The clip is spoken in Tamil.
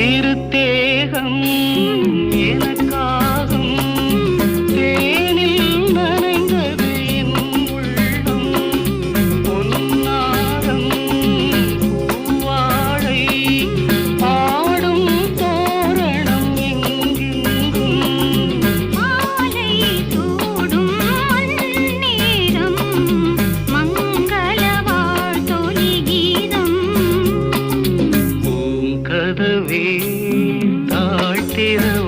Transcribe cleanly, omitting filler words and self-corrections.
திருத்தேகம் எனக்காகும் தேனில் நனைந்தது என் உள்ளம் பொன்னாரம் பூவாழை ஆடும் தோரணம் எங்கெங்கும் மாலை சூடும் நேரம் மங்கள வாழ்த்தொலி கீதம் பூங்கதவே தாழ்த்திரவா